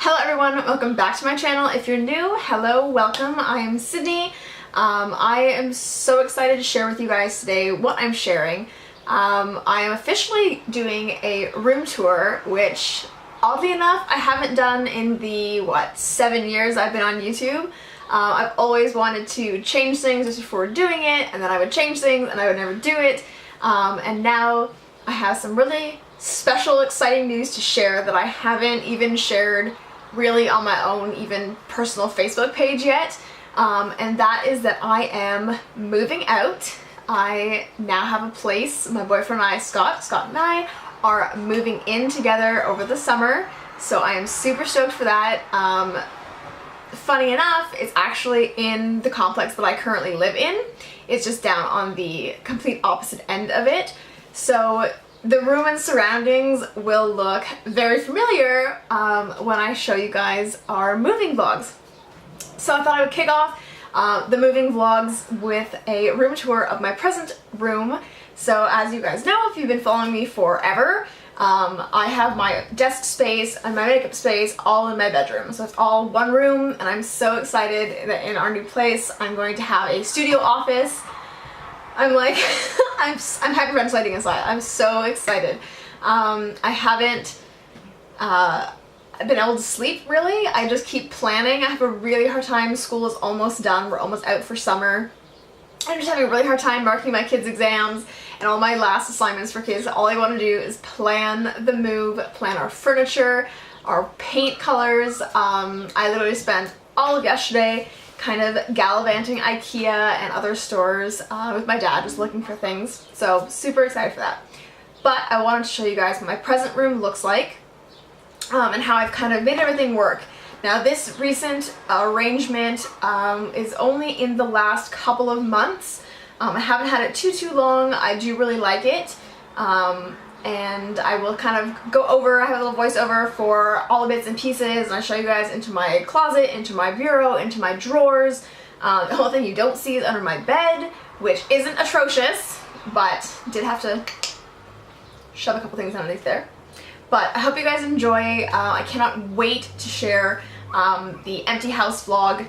Hello everyone, welcome back to my channel. If you're new, hello, welcome. I am Sydney. I am so excited to share with you guys today what I'm sharing. I am officially doing a room tour, which oddly enough I haven't done in the, 7 years I've been on YouTube. I've always wanted to change things just before doing it, and then I would change things and I would never do it. And now I have some really special, exciting news to share that I haven't even shared really on my own even personal Facebook page yet, and that is that I am moving out. I now have a place. My boyfriend and I, Scott and I, are moving in together over the summer, so I am super stoked for that. Funny enough, it's actually in the complex that I currently live in. It's just down on the complete opposite end of it, so the room and surroundings will look very familiar when I show you guys our moving vlogs. So I thought I would kick off the moving vlogs with a room tour of my present room. So as you guys know, if you've been following me forever, I have my desk space and my makeup space all in my bedroom. So it's all one room, and I'm so excited that in our new place I'm going to have a studio office. I'm like, I'm hyperventilating inside. I'm so excited. I haven't been able to sleep really. I just keep planning. I have a really hard time. School is almost done. We're almost out for summer. I'm just having a really hard time marking my kids' exams and all my last assignments for kids. All I want to do is plan the move, plan our furniture, our paint colors. I literally spent all of yesterday kind of gallivanting IKEA and other stores with my dad, just looking for things. So super excited for that. But I wanted to show you guys what my present room looks like and how I've kind of made everything work. Now this recent arrangement is only in the last couple of months. I haven't had it too long. I do really like it. And I will kind of go over, I have a little voiceover for all the bits and pieces, and I show you guys into my closet, into my bureau, into my drawers. The whole thing you don't see is under my bed, which isn't atrocious, but did have to shove a couple things underneath there. But I hope you guys enjoy. I cannot wait to share the empty house vlog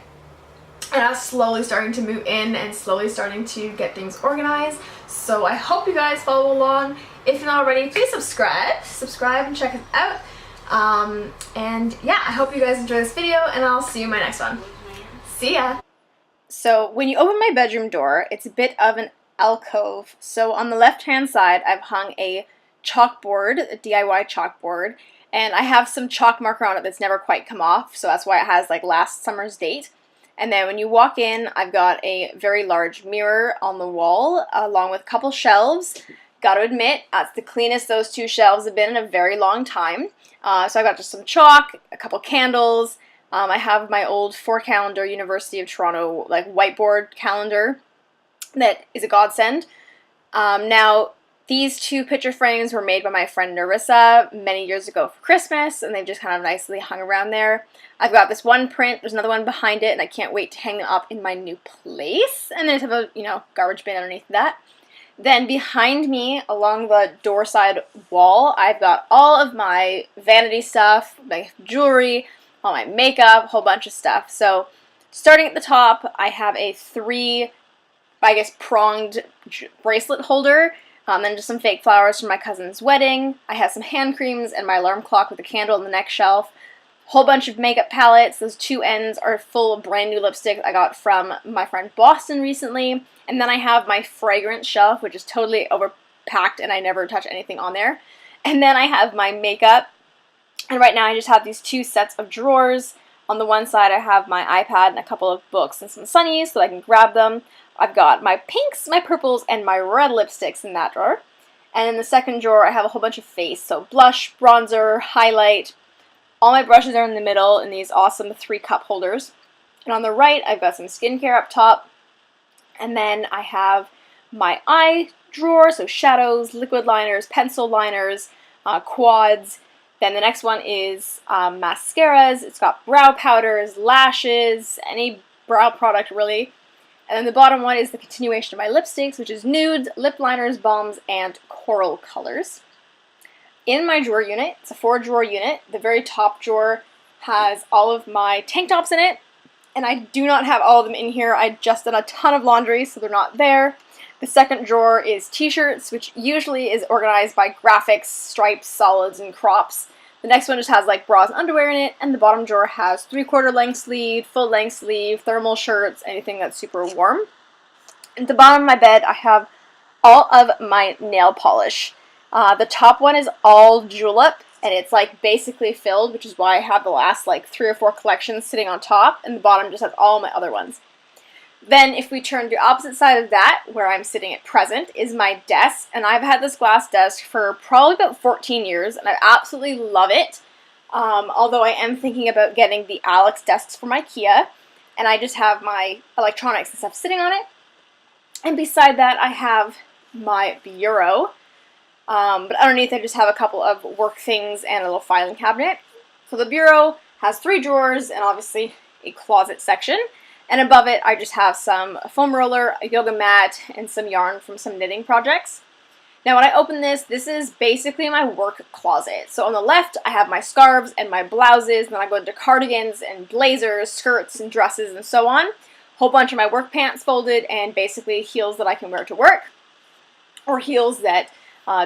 and us slowly starting to move in and slowly starting to get things organized. So I hope you guys follow along. If you're not already, please subscribe and check us out. And yeah, I hope you guys enjoy this video, and I'll see you in my next one. See ya! So when you open my bedroom door, it's a bit of an alcove. So on the left hand side, I've hung a chalkboard, a DIY chalkboard, and I have some chalk marker on it that's never quite come off, so that's why it has like last summer's date. And then when you walk in, I've got a very large mirror on the wall, along with a couple shelves. Gotta admit, that's the cleanest those two shelves have been in a very long time. So I got just some chalk, a couple candles. I have my old 4-calendar University of Toronto like whiteboard calendar that is a godsend. Now, these two picture frames were made by my friend Narissa many years ago for Christmas, and they've just kind of nicely hung around there. I've got this one print, there's another one behind it, and I can't wait to hang them up in my new place. And then I have a, garbage bin underneath that. Then behind me, along the door side wall, I've got all of my vanity stuff, my jewelry, all my makeup, a whole bunch of stuff. So starting at the top, I have a 3, pronged bracelet holder. Then just some fake flowers from my cousin's wedding. I have some hand creams and my alarm clock with a candle on the next shelf. Whole bunch of makeup palettes. Those two ends are full of brand new lipstick I got from my friend Boston recently. And then I have my fragrance shelf, which is totally overpacked and I never touch anything on there. And then I have my makeup. And right now I just have these 2 sets of drawers. On the one side I have my iPad and a couple of books and some sunnies so I can grab them. I've got my pinks, my purples, and my red lipsticks in that drawer. And in the second drawer I have a whole bunch of face. So blush, bronzer, highlight. All my brushes are in the middle in these awesome 3 cup holders. And on the right, I've got some skincare up top. And then I have my eye drawer, so shadows, liquid liners, pencil liners, quads. Then the next one is mascaras. It's got brow powders, lashes, any brow product really. And then the bottom one is the continuation of my lipsticks, which is nudes, lip liners, balms, and coral colors. In my drawer unit, it's a 4-drawer unit, the very top drawer has all of my tank tops in it, and I do not have all of them in here. I just done a ton of laundry, so they're not there. The second drawer is t-shirts, which usually is organized by graphics, stripes, solids, and crops. The next one just has like bras and underwear in it, and the bottom drawer has 3/4 length sleeve, full length sleeve, thermal shirts, anything that's super warm. At the bottom of my bed, I have all of my nail polish. The top one is all julep, and it's like basically filled, which is why I have the last like 3 or 4 collections sitting on top, and the bottom just has all my other ones. Then if we turn to the opposite side of that, where I'm sitting at present, is my desk, and I've had this glass desk for probably about 14 years, and I absolutely love it, although I am thinking about getting the Alex desks from IKEA, and I just have my electronics and stuff sitting on it. And beside that, I have my bureau, but underneath I just have a couple of work things and a little filing cabinet. So the bureau has 3 drawers and obviously a closet section. And above it, I just have some foam roller, a yoga mat, and some yarn from some knitting projects. Now when I open this, this is basically my work closet. So on the left, I have my scarves and my blouses, and then I go into cardigans and blazers, skirts, and dresses, and so on. A whole bunch of my work pants folded, and basically heels that I can wear to work, or heels that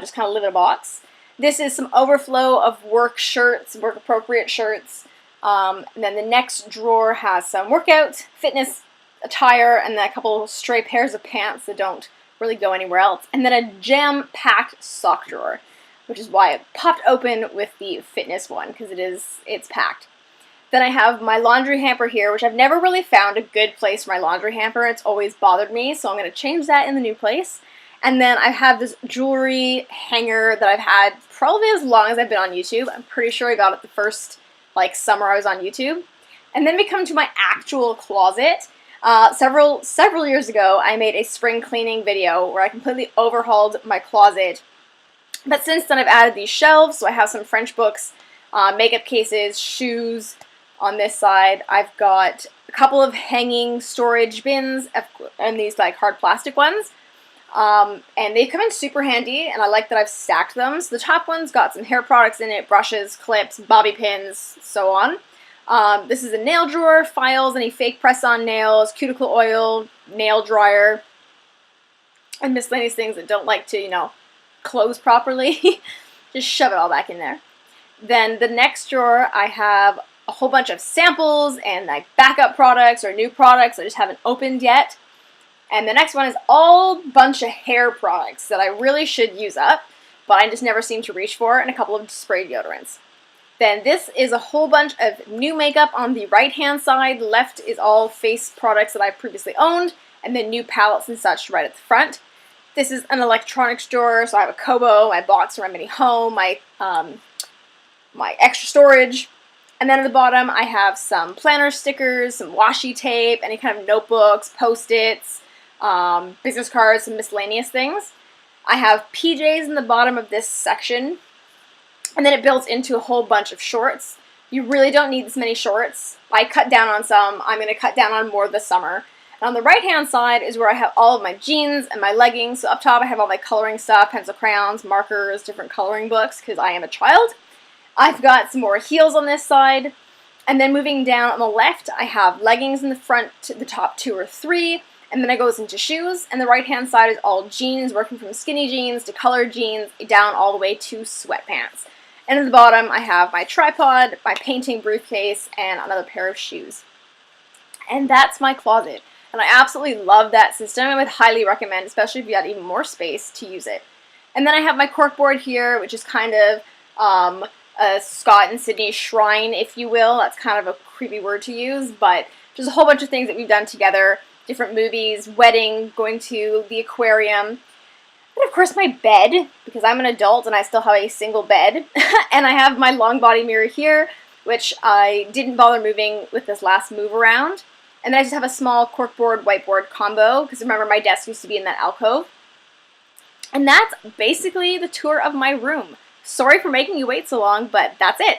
just kind of live in a box. This is some overflow of work shirts, work appropriate shirts. And then the next drawer has some workout, fitness attire, and then a couple stray pairs of pants that don't really go anywhere else. And then a jam-packed sock drawer, which is why it popped open with the fitness one, because it's packed. Then I have my laundry hamper here, which I've never really found a good place for my laundry hamper. It's always bothered me, so I'm going to change that in the new place. And then I have this jewelry hanger that I've had probably as long as I've been on YouTube. I'm pretty sure I got it the first summer I was on YouTube. And then we come to my actual closet. Several years ago, I made a spring cleaning video where I completely overhauled my closet. But since then, I've added these shelves, so I have some French books, makeup cases, shoes on this side. I've got a couple of hanging storage bins, and these like hard plastic ones. And they come in super handy, and I like that I've stacked them. So the top one's got some hair products in it, brushes, clips, bobby pins, so on. This is a nail drawer, files, any fake press-on nails, cuticle oil, nail dryer, and miscellaneous things that don't like to, close properly. Just shove it all back in there. Then the next drawer, I have a whole bunch of samples and like backup products or new products I just haven't opened yet. And the next one is all bunch of hair products that I really should use up, but I just never seem to reach for, and a couple of spray deodorants. Then this is a whole bunch of new makeup on the right-hand side. Left is all face products that I previously owned, and then new palettes and such right at the front. This is an electronics drawer, so I have a Kobo, my box remedy home, my extra storage. And then at the bottom, I have some planner stickers, some washi tape, any kind of notebooks, Post-its, business cards, some miscellaneous things. I have PJs in the bottom of this section, and then it builds into a whole bunch of shorts. You really don't need this many shorts. I cut down on some. I'm going to cut down on more this summer. And on the right-hand side is where I have all of my jeans and my leggings. So up top I have all my coloring stuff, pencil crayons, markers, different coloring books, because I am a child. I've got some more heels on this side. And then moving down on the left, I have leggings in the front, the top 2 or 3. And then it goes into shoes, and the right-hand side is all jeans, working from skinny jeans to colored jeans, down all the way to sweatpants. And at the bottom, I have my tripod, my painting briefcase, and another pair of shoes. And that's my closet. And I absolutely love that system. I would highly recommend, especially if you had even more space, to use it. And then I have my corkboard here, which is kind of a Scott and Sydney shrine, if you will. That's kind of a creepy word to use, but just a whole bunch of things that we've done together. Different movies, wedding, going to the aquarium, and of course my bed, because I'm an adult and I still have a single bed. And I have my long body mirror here, which I didn't bother moving with this last move around. And then I just have a small corkboard whiteboard combo, because remember my desk used to be in that alcove. And that's basically the tour of my room. Sorry for making you wait so long, but that's it.